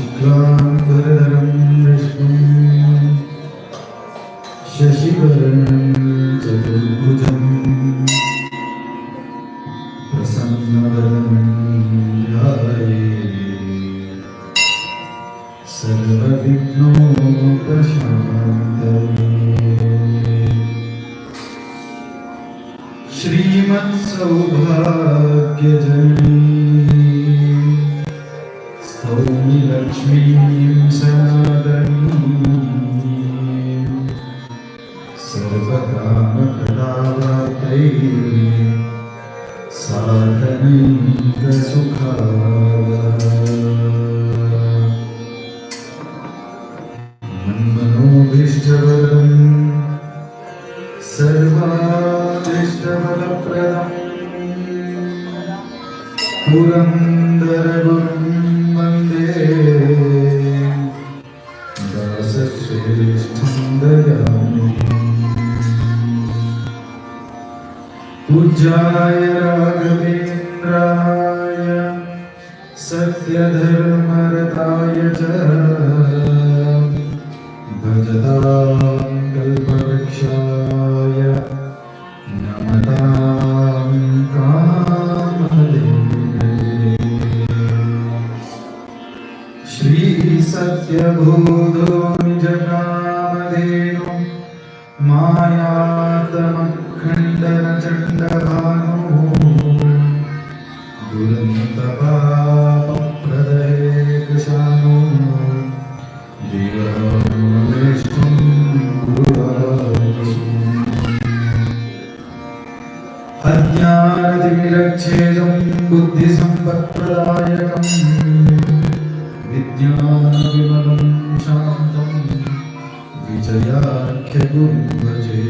शुक्लांबरधरं विष्णुं शशिवर्णं चतुर्भुजं प्रसन्नवदनं ध्यायेत् सर्वविघ्नोपशान्तये। श्रीमत्सौभाग्यजननी स्तौमि लक्ष्मीं सनातनीं सर्वकामकदावाप्तये साधनैकसुखावहा। मन्मनोभीष्टवरदं सर्वाभीष्टफलप्रदं पुरन्दरगुरुं वन्दे दासश्रेष्ठं दयानिधिम्। पूज्याय राघवेन्द्राय सत्यधर्मरताय च भजतां कल्पवृक्षाय नमतां कामधेनवे। श्रीसत्यबोधो निजकामधेनु मायातमखण्डनचण्डभानु दुरन्तपापप्रदये कृशानु देवमेष्टं गुरुवासु। अज्ञानतिमिरच्छेदं बुद्धिसम्पत्प्रदायकं विज्ञानविमलं शान्तं विजयाख्यगुरुं भजे।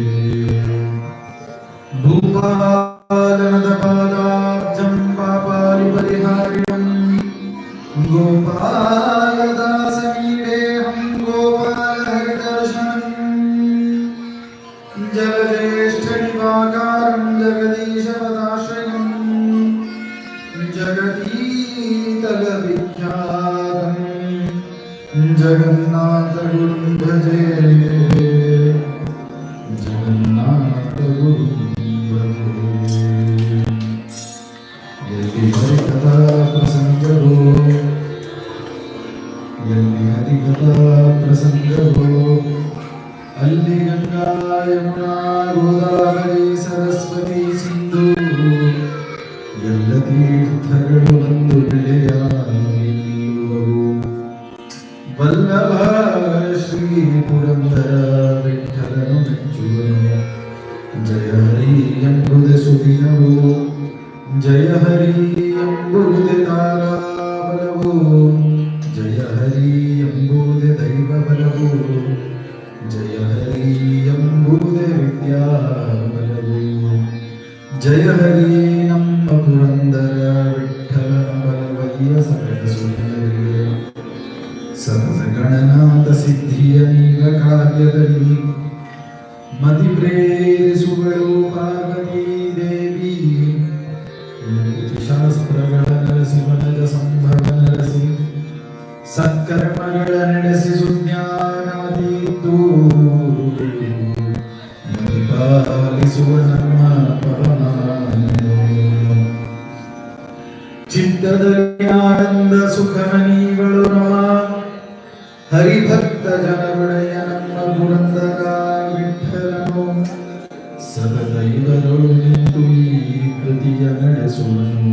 भूपालनदपादाब्जं पापालिपरिहार्यं गोपालदासमीडेऽहं गोपालहरिदर्शनं जगदेष्टनिवाकारं जगदीशपदाश्रयं जगतीतलविख्यातं जगन्नाथगुरुं भजे। जगन्नाथगुरुं भजे। यदि हरिकथा प्रसङ्गो यदि हरिकथा प्रसङ्गो ಅಲ್ಲಿ ಗಂಗಾ ಯಮುನಾ ಗೋದಾವರಿ ಸರಸ್ವತಿ ಸಿಂಧು ಎಲ್ಲ ತೀರ್ಥಗಳು ಬಂದು ಬೆಳೆಯಾಗಿಲ್ಲುವವು. ವಲ್ಲಭ ಶ್ರೀ ಪುರಂದರ ವಿಠಲನು ಮೆಚ್ಚುವನು. ಜಯ ಹರಿ ಎಂಬುದೇ ಸುದಿನವು, ಜಯ ಹರಿ ಎಂಬುದೇ ತಾರಾಬಲವು, ಜಯ ಹರಿ ಎಂಬುದೇ ದೈವ ಬಲವು, ಜಯ ಹರಿ ಎಂಬುದೇ ವಿದ್ಯಾಬಲವು. ಜಯ ಹರಿ ನಮ್ಮ ಪುರಂದರ ವಿಠಲನ ಬಲವಯ್ಯ ಸಕಲ ಸುಂದರಿಯೇ. ಸಹಸ ಗಣನಾಥ ಸಿದ್ಧಿಯ ನೀವ ಕಾರ್ಯದಲ್ಲಿ ಮತಿ ಪ್ರೇರಿಸುಗಳು ಪಾರ್ವತೀ ದೇವಿ. ಶಾಸ್ತ್ರಗಳ ನರಸಿ ಮನದ ಸಂಭವ ನರಸಿ ಸತ್ಕರ್ಮಗಳ ನಡೆಸಿ ಸುಜ್ಞಾನಮತಿದ್ದು ಪಾಲಿಸುವ ನಮ್ಮ ಪರಮಾನಂದ. ಚಿತ್ತದಲ್ಲಿ ಆನಂದ ಸುಖಮನೀಗಳು ನಮ ಹರಿಭಕ್ತ ಜನರುಡೆಯ ನಮ್ಮ ಪುರಂದರ ವಿಠಲನು. ಸದಾ ಇವರೊಳು ನಿಂತು ಈ ಕೃತಿಯ ನಡೆಸುವನು.